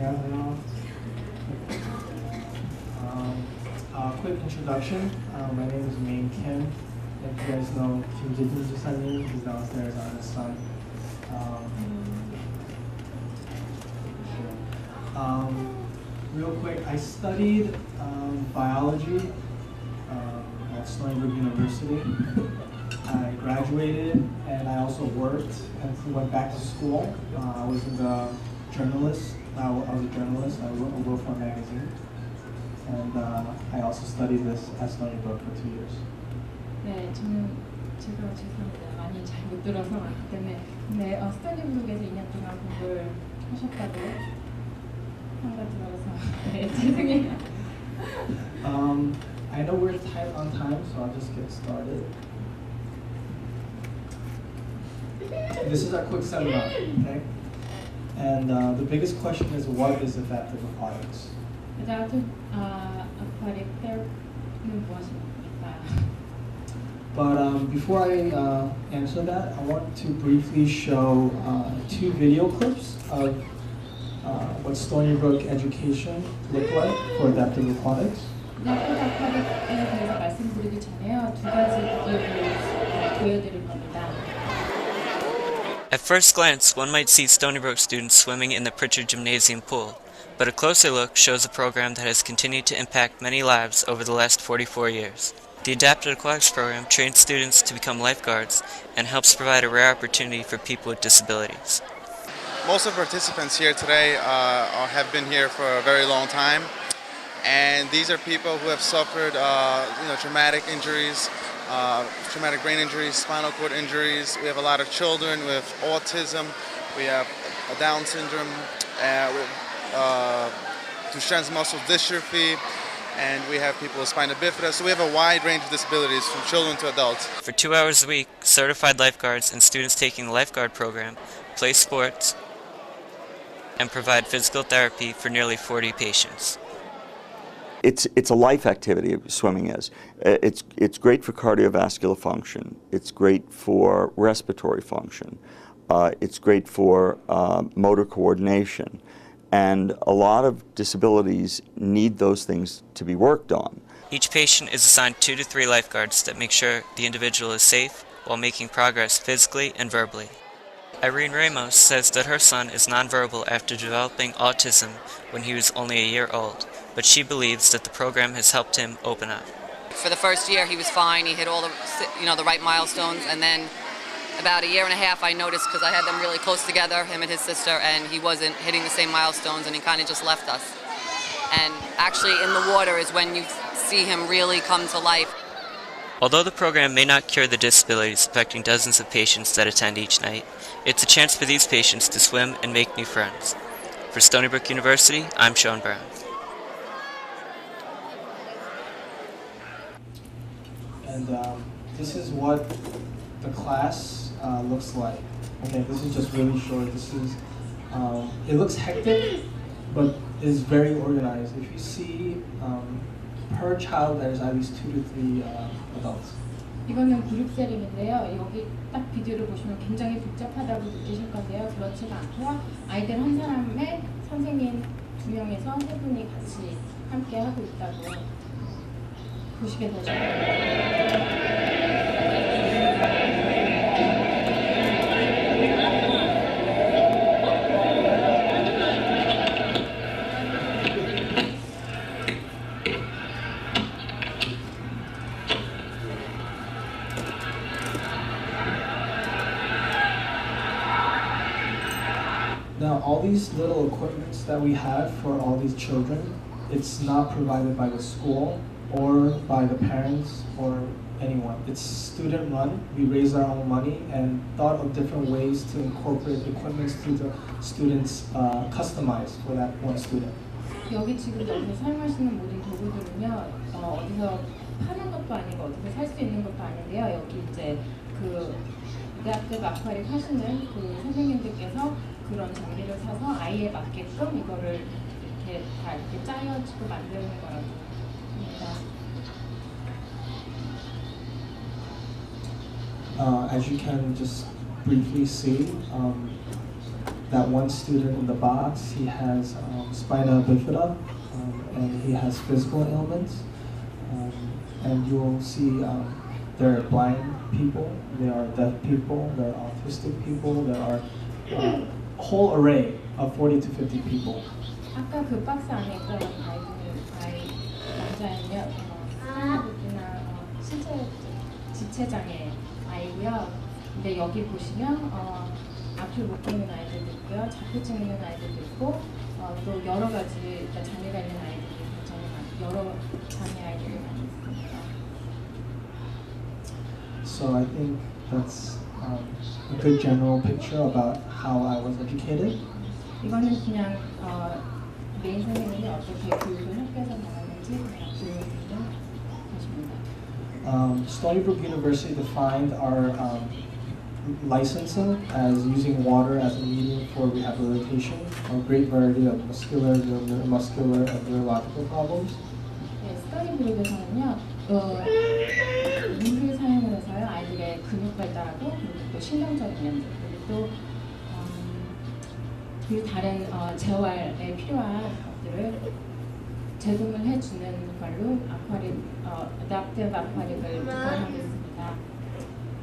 안녕하세요. Quick introduction. My name is Main Kim. If you guys know Kim Ji-hoon Jisa님, he's downstairs on his son. Real quick, I studied biology at Stony Brook University. I graduated and I also worked and went back to school. I was a journalist. I wrote for a magazine. And I also studied this at Stony Brook for 2 years. 네, 저는 죄송합니다. 많이 잘 못 들어서 왔기 때문에 네, 스터디브룩에서 2년 동안 공부를 하셨다고 한 거 들어서 네, 죄송해요. I know we're tight on time, so I'll just get started. This is our quick seminar, okay? And the biggest question is, what is adaptive aquatics? Adaptive aquatic therapy는 무엇입니까? But before I answer that, I want to briefly show 2 video clips of what Stony Brook education looked like for adaptive aquatics. adaptive aquatic에 대해서 말씀드리기 전에요. 2가지 비디오를 보여드릴 겁니다. At first glance, one might see Stony Brook students swimming in the Pritchard Gymnasium pool, but a closer look shows a program that has continued to impact many lives over the last 44 years. The Adaptive Aquatics program trains students to become lifeguards and helps provide a rare opportunity for people with disabilities. Most of the participants here today have been here for a very long time, and these are people who have suffered traumatic injuries, traumatic brain injuries, spinal cord injuries. We have a lot of children with autism, we have a Down syndrome, Duchenne's muscular dystrophy, and we have people with spina bifida. So we have a wide range of disabilities from children to adults. For 2 hours a week, certified lifeguards and students taking the lifeguard program play sports and provide physical therapy for nearly 40 patients. It's a life activity, swimming is. It's great for cardiovascular function. It's great for respiratory function. It's great for motor coordination. And a lot of disabilities need those things to be worked on. Each patient is assigned 2 to 3 lifeguards that make sure the individual is safe while making progress physically and verbally. Irene Ramos says that her son is nonverbal after developing autism when he was only a year old, but she believes that the program has helped him open up. For the first year he was fine, he hit all the right milestones, and then about a year and a half I noticed, because I had them really close together, him and his sister, and he wasn't hitting the same milestones and he kind of just left us. And actually in the water is when you see him really come to life. Although the program may not cure the disabilities affecting dozens of patients that attend each night, it's a chance for these patients to swim and make new friends. For Stony Brook University, I'm Sean Brown. And this is what the class looks like. Okay, this is just really short. This is, it looks hectic, but it's very organized. If you see, per child there's at least 2 to 3 adults. 이거는 그룹 세링인데요. 여기 딱 비디오를 보시면 굉장히 복잡하다고 느끼실 건데요. 그렇지가 않고요. 아이들 한 사람에 선생님 2명에서 3분이 같이 함께 하고 있다고 보시게 되죠. Now, all these little equipments that we have for all these children, it's not provided by the school or by the parents or anyone. It's student run. We raise our own money and thought of different ways to incorporate equipments to the students customized for that one student. 여기 지금 여기서 사용하시는 모든 도구들은요, 어디서 파는 것도 아니고 어디서 살 수 있는 것도 아닌데요. 여기 이제 그 adaptive aquatic 하시는 그 선생님들께서 그런 장비를 사서 아이에 맞게끔 이거를 이렇게 다 이렇게 짜여지고 만드는 거라고 합니다. As you can just briefly see, that one student in the box, he has spina bifida, and he has physical ailments. And you'll see there are blind people, there are deaf people, there are autistic people, there are a whole array of 40 to 50 people. 아까 그 박스 안에 있던 아이 남자는요, 스타일이나 지체장애 아이고요. 근데 여기 보시면 앞을 못 보는 아이들도 있고요, 자폐증 있는 아이들도 있고, 또 여러 가지 장애가 있는 아이들이 굉장히 여러 장애 아이들이 많이 있습니다. So I think that's a good general picture about how I was educated. 이거는 그냥 메인 선생님이 어떻게 교육을 학교에서 받았는지 그냥 교육을 하십니다. Stony Brook University defined our licensing as using water as a medium for rehabilitation, a great variety of muscular, neuromuscular, and neurological problems. 네, 스터디 그룹에서는요, 물을 사용을 해서요 아이들의 근육 발달하고 그리고 또 신경적인 면들 그리고 또 그 다른 재활에 필요한 것들을 제공을 해주는 걸로 adaptive aquatic을 구성하고 있습니다.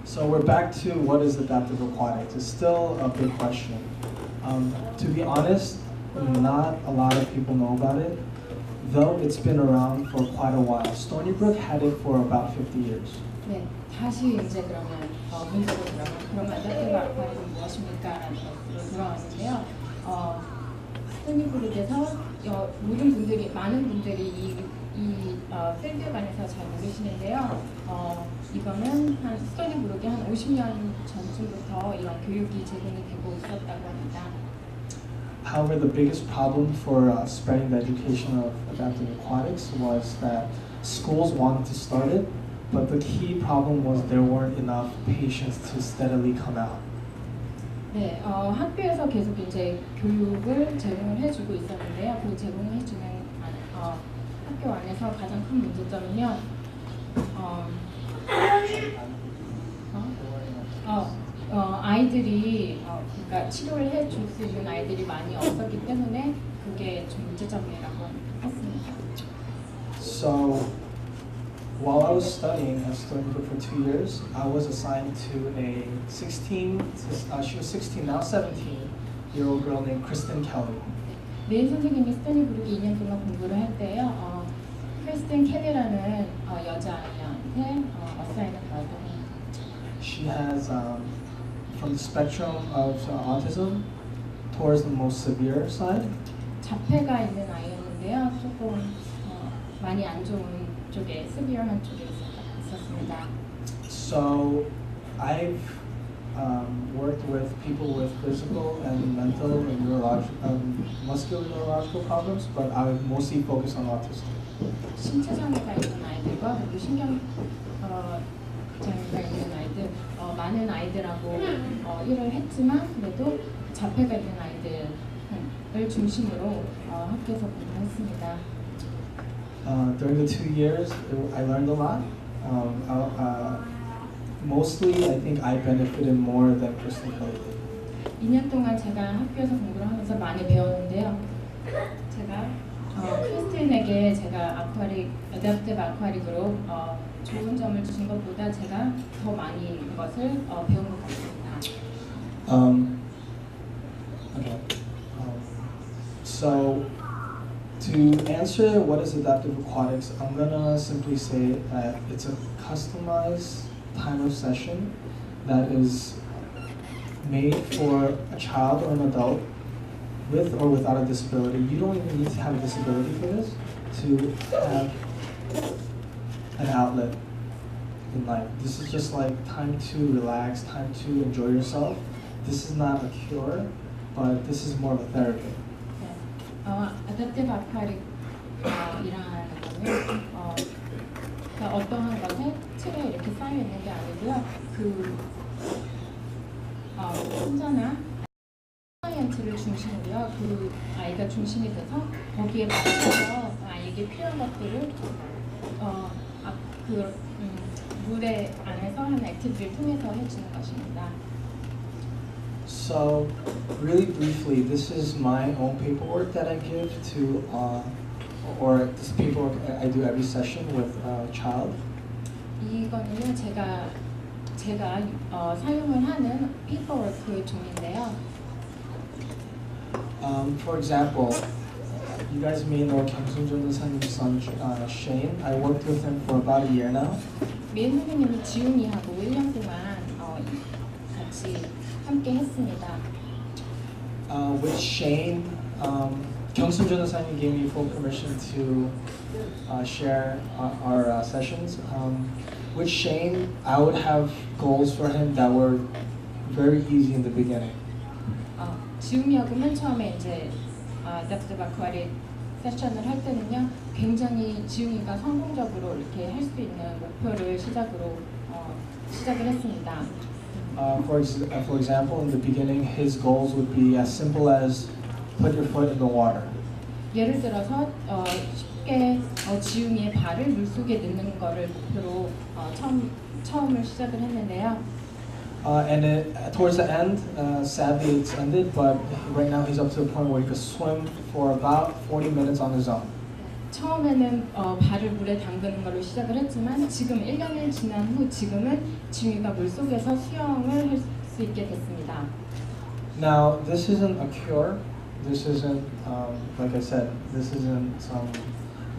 So we're back to what is adaptive aquatics. It's still a big question. To be honest, not a lot of people know about it, though it's been around for quite a while. Stony Brook had it for about 50 years. 네, 다시 이제 그러면 문제로 그러면 adaptive aquatic은 무엇입니까? 라는 것으로 돌아왔는데요. 스토니 브룩에서 많은 분들이 이 필드에 관해서 잘 모르시는데요. 이거는 한 스토니 브룩이 한 50년 전쯤부터 이런 교육이 제공이 되고 있었다고 합니다. However, the biggest problem for spreading the education of adaptive aquatics was that schools wanted to start it, but the key problem was there weren't enough patients to steadily come out. 네, 학교에서 계속 이제 교육을 제공을 해주고 있었는데요. 그 제공을 해주는 학교 안에서 가장 큰 문제점은요. 아이들이 그러니까 치료를 해줄 수 있는 아이들이 많이 없었기 때문에 그게 좀 문제점이라고 했습니다. So while I was studying at Stony Brook for 2 years, I was assigned to a 16, she was 16 now, 17-year-old girl named Kristen Kelly. 메인 선생님이 스토니 브룩에 2년 동안 공부를 할 때요, 크리스틴 켈리라는 여자아이한테 어사인을 받았다고 합니다. She has from the spectrum of autism towards the most severe side. 자폐가 있는 아이였는데요, 조금 많이 안 좋은 쪽에, severe한 쪽에 있었습니다. So I've worked with people with physical and mental and neurological, muscular neurological problems, but I mostly focus on autism. 신체 장애가 있는 아이들과 그리고 신경 장애가 있는 아이들, 많은 아이들하고 일을 했지만 그래도 자폐가 있는 아이들을 중심으로 학교에서 공부했습니다. During the 2 years, I learned a lot. Mostly, I think I benefited more than Kristen Kelly did. 2년 동안 제가 학교에서 공부를 하면서 많이 배웠는데요. 제가 크리스틴에게 제가 adaptive aquatic으로 좋은 점을 주신 것보다 제가 더 많이 것을 배운 것 같습니다. Okay. So, to answer what is adaptive aquatics, I'm gonna simply say that it's a customized time of session that is made for a child or an adult with or without a disability. You don't even need to have a disability for this to have an outlet in life. This is just like time to relax, time to enjoy yourself. This is not a cure, but this is more of a therapy. adaptive aquatic 이라는 거는 그러니까 어떠한 것에 틀에 이렇게 쌓여 있는 게 아니고요. 그 혼자나 클라이언트를 중심으로요. 그 아이가 중심이 돼서 거기에 맞춰서 아이에게 필요한 것들을 무대 안에서 하는 액티비티를 통해서 해주는 것입니다. So, really briefly, this is my own paperwork that I give to, or this paperwork I do every session with a child. 이거는요 제가 사용을 하는 페이퍼워크 종인데요. For example, you guys may know 경순준 선생님's son Shane. I worked with him for about a year now. 메인 선생님이 지훈이하고 1년 동안 같이 함께 했습니다. With Shane, 경순준 선생님 gave me full permission to share our sessions. With Shane, I would have goals for him that were very easy in the beginning. 지훈이하고 맨 처음에 이제 adaptive aquatic 세션을 할 때는요, 굉장히 지훈이가 성공적으로 이렇게 할 수 있는 목표를 시작을 했습니다. For example, in the beginning, his goals would be as simple as put your foot in the water. 예를 들어서 쉽게 지웅이의 발을 물 속에 넣는 거를 목표로 처음을 시작을 했는데요. Towards the end, sadly it's ended, but right now he's up to the point where he could swim for about 40 minutes on his own. 처음에는 발을 물에 담그는 걸로 시작을 했지만 지금 1년이 지난 후 지금은 지웅이가 물 속에서 수영을 할 수 있게 됐습니다. Now, this isn't a cure. This isn't, like I said, this isn't some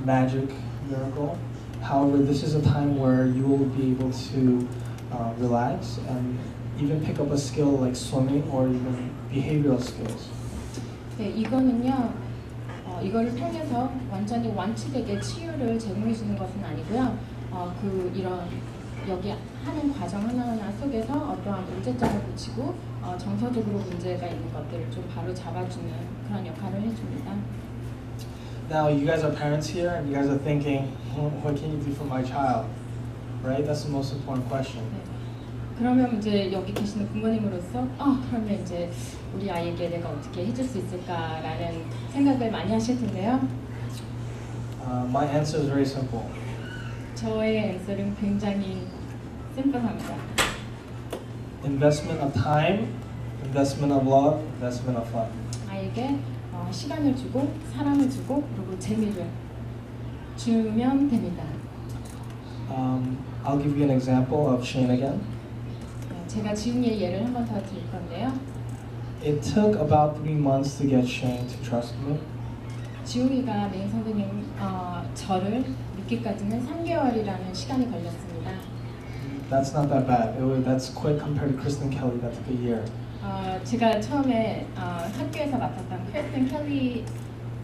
magic miracle. However, this is a time where you will be able to relax and even pick up a skill like swimming or even behavioral skills. 네, 이거는요. 이거를 통해서 완전히 완치되게 치유를 제공해 주는 것은 아니고요. 이런 여기 하는 과정 하나하나 속에서 어떠한 문제점을 고치고 정서적으로 문제가 있는 것들을 좀 바로 잡아주는 그런 역할을 해줍니다. Now, you guys are parents here, and you guys are thinking, what can you do for my child? Right? That's the most important question. 네. 그러면 이제 여기 계시는 부모님으로서 그러면 이제 우리 아이에게 내가 어떻게 해줄 수 있을까라는 생각을 많이 하실 텐데요. My answer is very simple. 저의 앤서는 굉장히 심플합니다. Investment of time, investment of love, investment of fun. 아이에게 시간을 주고 사랑을 주고 그리고 재미를 주면 됩니다. I'll give you an example of Shane again. 제가 지훈이의 예를 한 번 더 드릴 건데요. It took about 3 months to get Shane to trust me. 지훈이가 메인 선생님 저를 믿기까지는 3개월이라는 시간이 걸렸습니다. That's not that bad. That's quick compared to Kristen Kelly. That took a year. 제가 처음에 학교에서 맡았던 크리스틴 켈리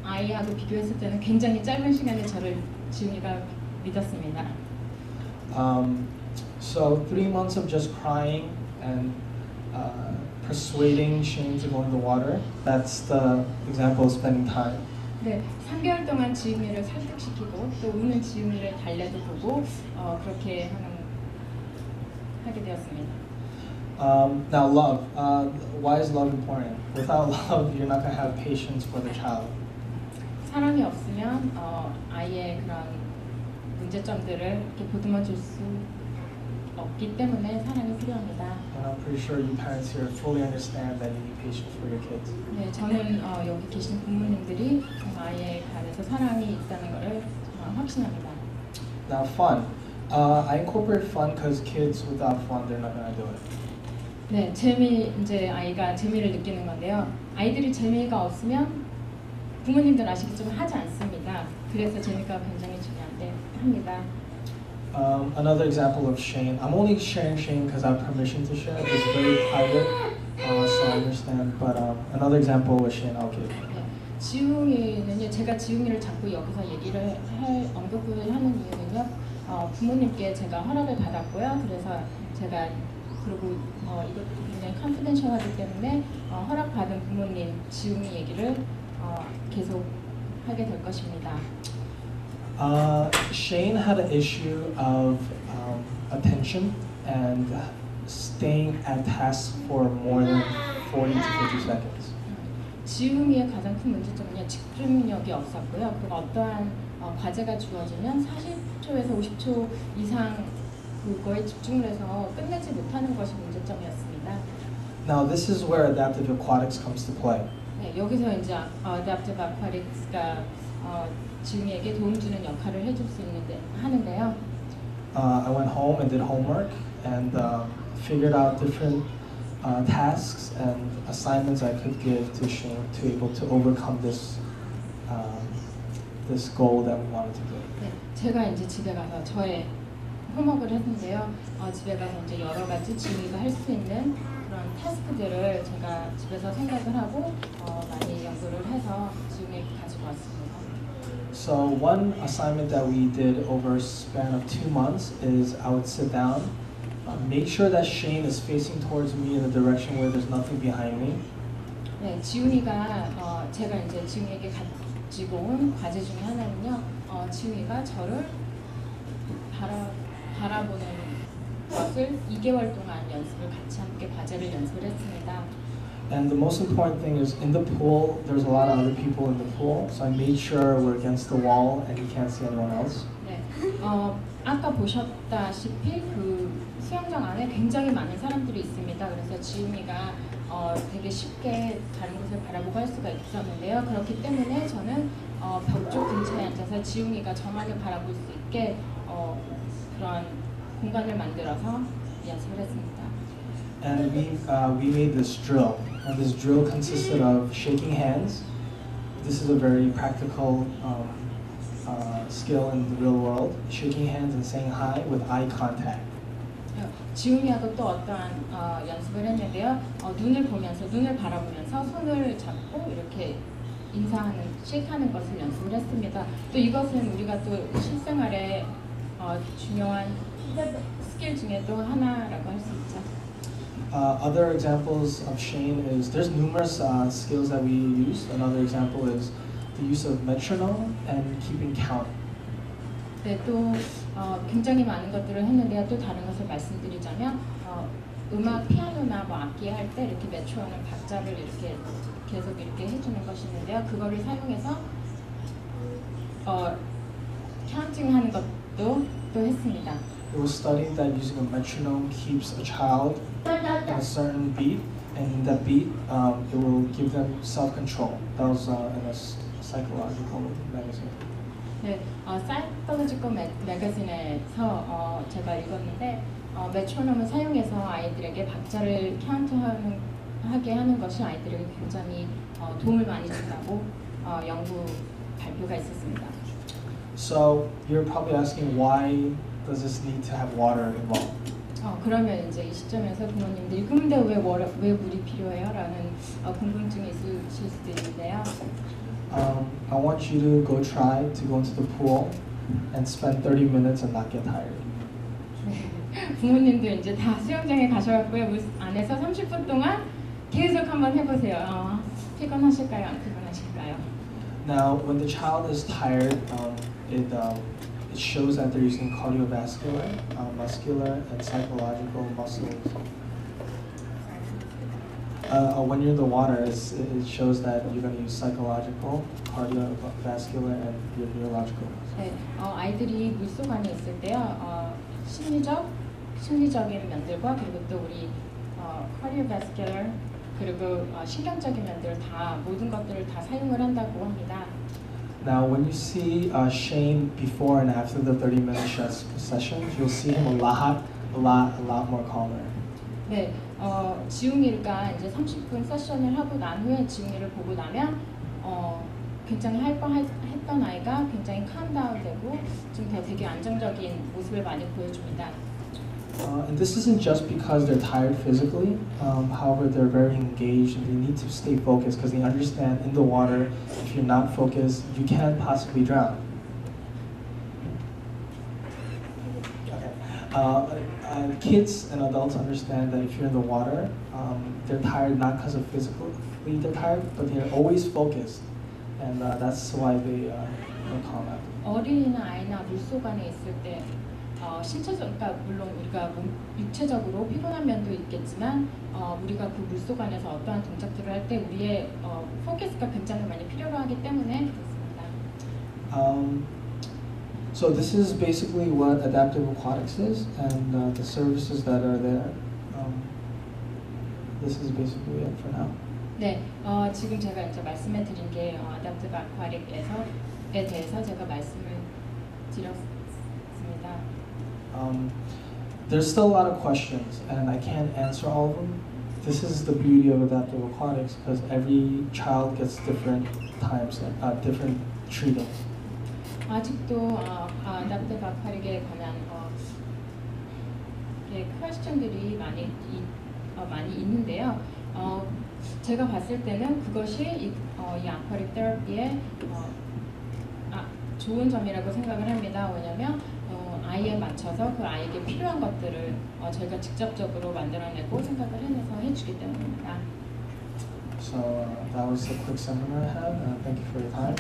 아이하고 비교했을 때는 굉장히 짧은 시간에 저를 지훈이가 믿었습니다. So 3 months of just crying and persuading Shane to go in the water. That's the example of spending time. 네, 3개월 동안 지훈이를 설득시키고 또 우는 지훈이를 달래도 보고 그렇게 하게 되었습니다. Now love. Why is love important? Without love, you're not going to have patience for the child. 사랑이 없으면 아이의 그런 문제점들을 이렇게 보듬어 줄 수 없기 때문에 사랑이 필요합니다. And I'm pretty sure you parents here fully understand that you need patience for your kids. 네, 저는 여기 계신 부모님들이 아이에 관해서 사랑이 있다는 것을 확신합니다. Now fun. I incorporate fun because kids without fun, they're not going to do it. 네, 이제 아이가 재미를 느끼는 건데요. 아이들이 재미가 없으면 부모님들 아시겠지만 하지 않습니다. 그래서 재미가 굉장히 중요합니다. Another example of Shane. I'm only sharing Shane because I have permission to share. It's very private, so I understand. But another example with Shane, I'll give. 네, 지웅이는요. 제가 지웅이를 자꾸 여기서 언급을 하는 이유는요. 부모님께 제가 허락을 받았고요. 그래서 제가 그리고 이것도 굉장히 컨피덴셜하기 때문에 허락받은 부모님 지웅이 얘기를 계속 하게 될 것입니다. Shane had an issue of attention and staying at tasks for more than 40 to 50 seconds. 지웅이의 가장 큰 문제점은요, 집중력이 없었고요. 그리고 어떠한 과제가 주어지면 40초에서 50초 이상 그거에 집중을 해서 끝내지 못하는 것이 문제점이었습니다. Now this is where adaptive aquatics comes to play. 네, 여기서 이제 adaptive aquatics가 지웅이에게 도움 주는 역할을 해줄 수 하는데요. I went home and did homework and figured out different tasks and assignments I could give to Shane to able to overcome this this goal that we wanted to do. 네, 제가 이제 집에 가서 저의 홈워크를 했는데요. 집에 가서 이제 여러 가지 지웅이가 할 수 있는 그런 타스크들을 제가 집에서 생각을 하고 많이 연구를 해서 지웅이에게 가지고 왔습니다. So one assignment that we did over a span of 2 months is I would sit down, make sure that Shane is facing towards me in the direction where there's nothing behind me. 네, 지웅이가 제가 이제 지웅이에게 가지고 온 과제 중에 하나는요. 지웅이가 저를 바라보는 것을 2개월 동안 연습을 같이 함께 과제를 연습을 했습니다. And the most important thing is in the pool, there's a lot of other people in the pool, so I made sure we're against the wall and you can't see anyone else. 네, 아까 보셨다시피 그 수영장 안에 굉장히 많은 사람들이 있습니다. 그래서 지웅이가 되게 쉽게 다른 곳을 바라보고 할 수가 있었는데요. 그렇기 때문에 저는 벽 쪽 근처에 앉아서 지웅이가 저만을 바라볼 수 있게 그런 공간을 만들어서 연습을 했습니다. And we made this drill, and this drill consisted of shaking hands. This is a very practical skill in the real world. Shaking hands and saying hi with eye contact. 지웅이하고 또 어떠한 연습을 했는데요. 눈을 바라보면서 손을 잡고 이렇게 인사하는, 쉐이크하는 것을 연습을 했습니다. 또 이것은 우리가 또 실생활에 중요한 스킬 중에 또 하나라고 할 수 있죠. Other examples of Shane is there's numerous skills that we use. Another example is the use of metronome and keeping count. 네, 또 굉장히 많은 것들을 했는데요. 또 다른 것을 말씀드리자면 음악 피아노나 뭐 악기 할 때 이렇게 메트로놈 박자를 이렇게 계속 이렇게 해주는 것이 있는데요. 그거를 사용해서 카운팅하는 것도 또 했습니다. It was studied that using a metronome keeps a child in a certain beat, and in that beat, it will give them self-control. That was in a psychological magazine. 네, 사이콜로지컬 매거진에서 제가 읽었는데 메트로놈을 사용해서 아이들에게 박자를 카운트하게 하는 것이 아이들에게 굉장히 도움을 많이 준다고 연구 발표가 있었습니다. So you're probably asking why does this need to have water involved? 그러면 이제 이 시점에서 부모님들이 근데 왜 물이 필요해요? 라는 궁금증이 있으실 수도 있는데요. I want you to go try to go into the pool and spend 30 minutes and not get tired. 부모님들 이제 다 수영장에 가셔갖고요. 물 안에서 30분 동안 계속 한번 해보세요. 피곤하실까요? 안 피곤하실까요? Now, when the child is tired, it shows that they're using cardiovascular, muscular, and psychological muscles. When you're in the water, it shows that you're going to use psychological, cardiovascular, and your neurological. 네, 아이들이 물속 안에 있을 때요, 심리적인 면들과 그리고 또 우리 cardiovascular 그리고 신경적인 면들 다 모든 것들을 다 사용을 한다고 합니다. Now, when you see Shane before and after the 30-minute sessions, you'll see him a lot more calmer. 네, 지웅이가 이제 30분 세션을 하고 난 후에 지웅이를 보고 나면 굉장히 했던 아이가 굉장히 캄다운되고 좀 되게 안정적인 모습을 많이 보여줍니다. And this isn't just because they're tired physically. However, they're very engaged and they need to stay focused because they understand in the water, if you're not focused, you can't possibly drown. Okay. Kids and adults understand that if you're in the water, they're tired not because of physically they're tired, but they're always focused, and that's why they calm out. 어린이나 아이나 물속 안에 있을 때 그러니까 물론 우리가 육체적으로 피곤한 면도 있겠지만 우리가 그 물속 안에서 어떠한 동작들을 할 때 우리의 포커스가 굉장히 많이 필요로 하기 때문에 그렇습니다. So this is basically what adaptive aquatics is, and the services that are there. this is basically it for now. 네, 지금 제가 이제 말씀해 드린 게 adaptive aquatic에 대해서 제가 말씀을 드렸습니다. There's still a lot of questions, and I can't answer all of them. This is the beauty of adaptive aquatics, because every child gets different times, different treatment. 아직도 adaptive aquatic에 관한 퀘스천들이 많이 있는데요. 제가 봤을 때는 그것이 이 아쿠아릭 테라피의 좋은 점이라고 생각을 합니다. 왜냐하면 아이에 맞춰서 그 아이에게 필요한 것들을 저희가 직접적으로 만들어내고 생각을 해내서 해주기 때문입니다. So that was a quick seminar I had. Thank you for your time.